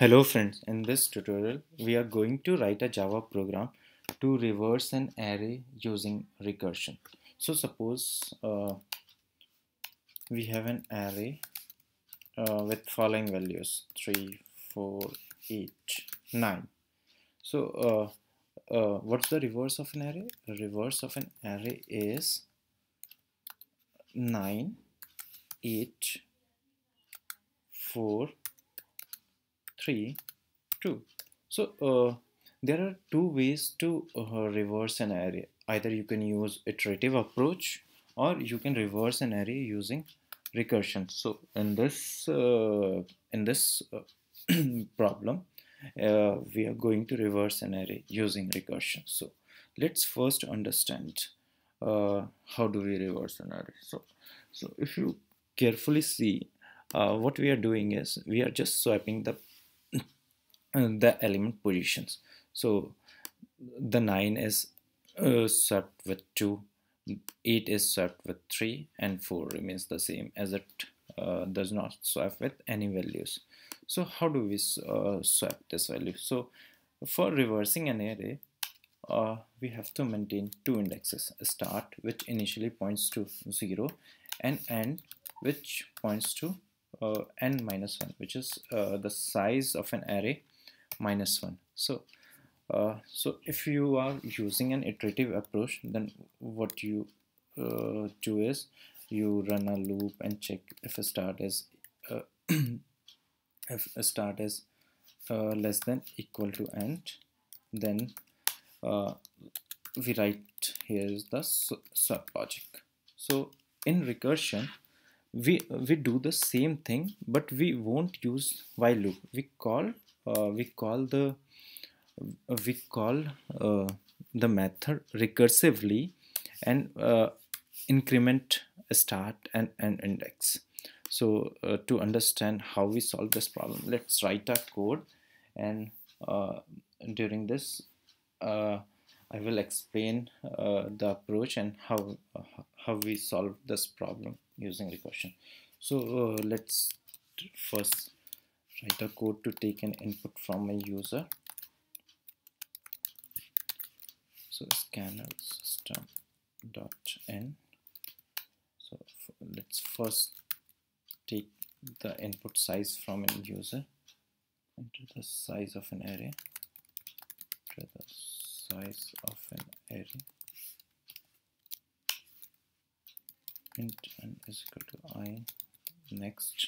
Hello friends, in this tutorial we are going to write a Java program to reverse an array using recursion. So suppose we have an array with following values 3, 4, 8, 9. So what's the reverse of an array? The reverse of an array is 9, 8, 4, 3, 2. So there are two ways to reverse an array. Either you can use iterative approach or you can reverse an array using recursion. So in this problem, we are going to reverse an array using recursion. So let's first understand how do we reverse an array. So if you carefully see, what we are doing is we are just swapping the element positions. So the 9 is swapped with 2, 8 is swapped with 3, and 4 remains the same as it does not swap with any values. So how do we swap this value? So for reversing an array, we have to maintain two indexes: a start, which initially points to 0, and end, which points to n minus 1, which is the size of an array minus 1. So if you are using an iterative approach, then what you do is you run a loop and check if a start is if a start is less than equal to end. Then we write here is the swap logic. So in recursion, we do the same thing, but we won't use while loop. We call the method recursively and increment a start and an index. So to understand how we solve this problem, let's write our code, and during this I will explain the approach and how we solve this problem using recursion. So let's first write a code to take an input from a user. So scanner system.n. So let's first take the input size from a user into the size of an array, to the size of an array, int n is equal to I. Next,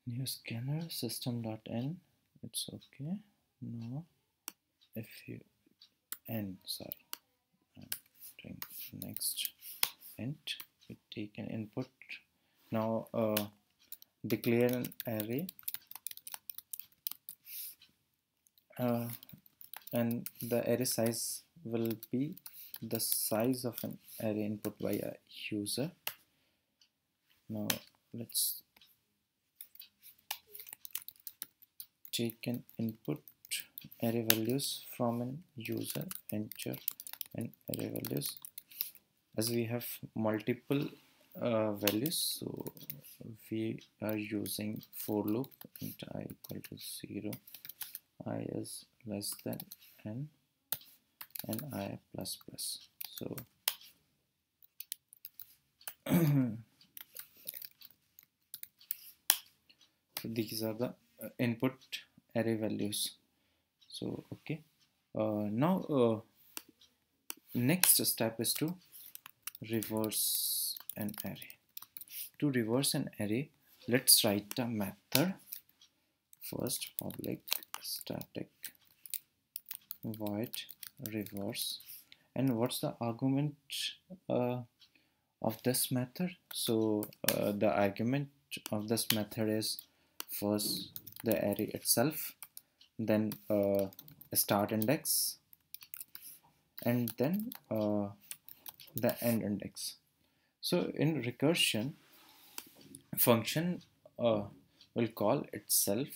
new scanner system.n. It's okay. No, if you n, sorry, I'm doing next int, we take an input. Now declare an array, and the array size will be the size of an array input by a user. Now let's take an input array values from an user, enter an array values. As we have multiple values, so we are using for loop, int I equal to 0, I is less than n, and I plus plus. So these are the input array values. So okay, now next step is to reverse an array. To reverse an array, let's write a method. First, public static void reverse. And what's the argument of this method? So the argument of this method is first the array itself, then a start index, and then the end index. So in recursion, function call itself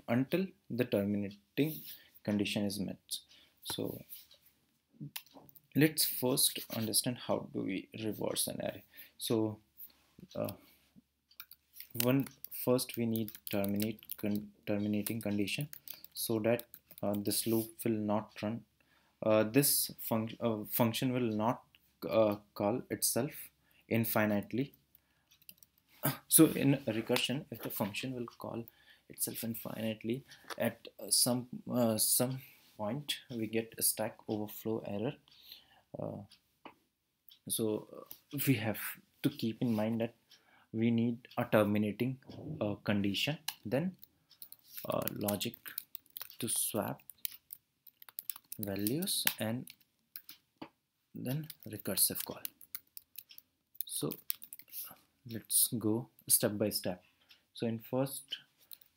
until the terminating condition is met. So Let's first understand how do we reverse an array. So uh, one first we need terminating condition, so that this loop will not run. This function will not call itself infinitely. So in recursion, if the function will call itself infinitely, at some point we get a stack overflow error. Uh, we have to keep in mind that we need a terminating condition, then logic to swap values, and then recursive call. So let's go step by step. So in first,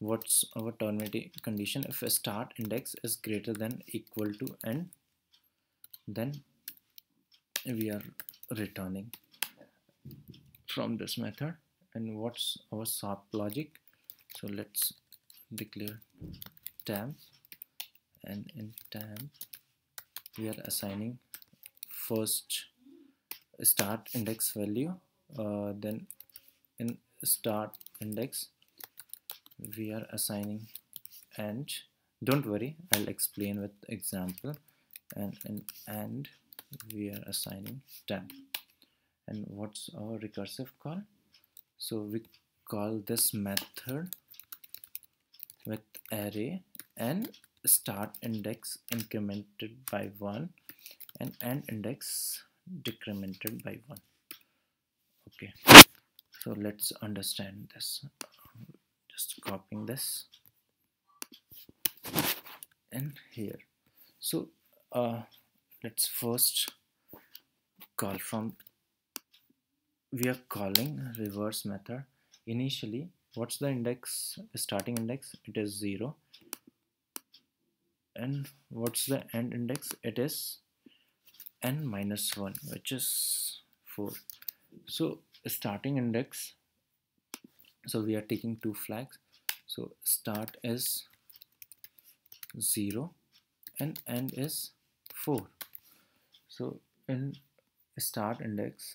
what's our terminating condition? If a start index is greater than equal to n, then we are returning from this method. And what's our swap logic? So let's declare temp, and in temp we are assigning first start index value, then in start index we are assigning and, don't worry, I'll explain with example, and in and we are assigning temp. And what's our recursive call? So we call this method with array and start index incremented by 1 and end index decremented by 1. Okay, so let's understand this. Just copying this and here. So let's first call from, we are calling reverse method. Initially, what's the index, starting index? It is 0. And what's the end index? It is n minus 1, which is 4. So starting index, so we are taking two flags. So start is 0 and end is 4. So in start index,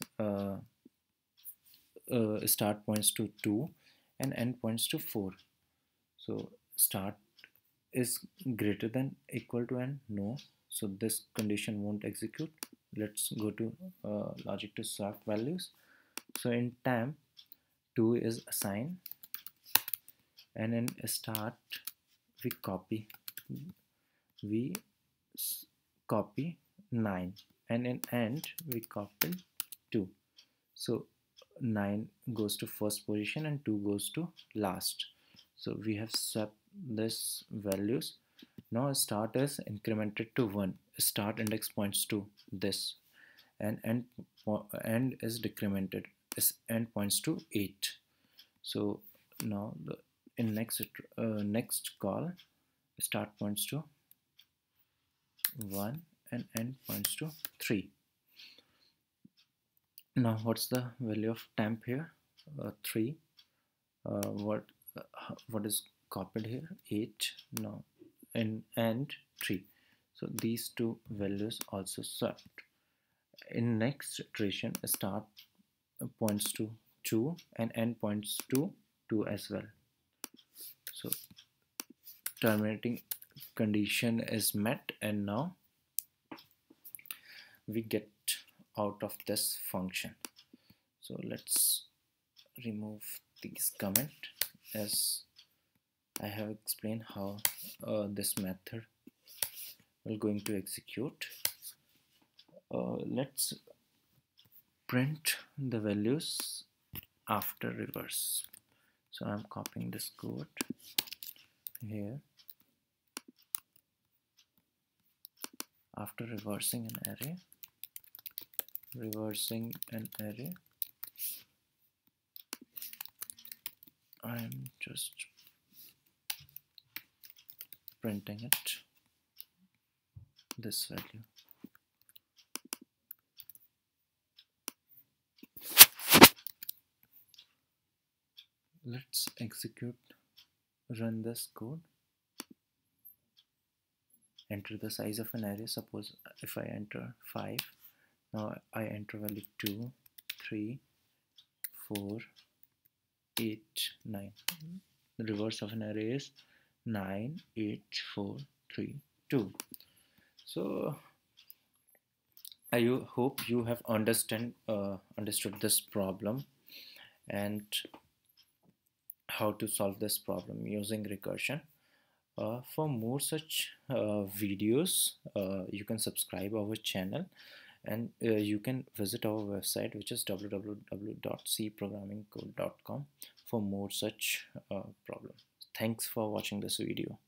start points to 2 and end points to 4. So start is greater than equal to n? No. So this condition won't execute. Let's go to logic to swap values. So in temp, 2 is assigned, and in start we copy 9, and in end we copy 2. So 9 goes to first position and 2 goes to last. So we have swapped this values. Now start is incremented to 1. Start index points to this, and end is decremented. End points to 8. So now in next call, start points to 1 and end points to 3. Now what's the value of temp here? 3. What is copied here? 8. Now in end 3. So these two values also swapped. In next iteration, start points to 2 and end points to 2 as well. So terminating condition is met, and now we get out of this function. So let's remove these comment, as I have explained how this method will going to execute. Let's print the values after reverse. So I'm copying this code here. After reversing an array, I'm just printing it, this value. Let's run this code. Enter the size of an array. Suppose if I enter 5, Now I enter value 2, 3, 4, 8, 9. The reverse of an array is 9, 8, 4, 3, 2. So I hope you have understood this problem and how to solve this problem using recursion. For more such videos, you can subscribe our channel, and you can visit our website, which is www.cprogrammingcode.com, for more such problems. Thanks for watching this video.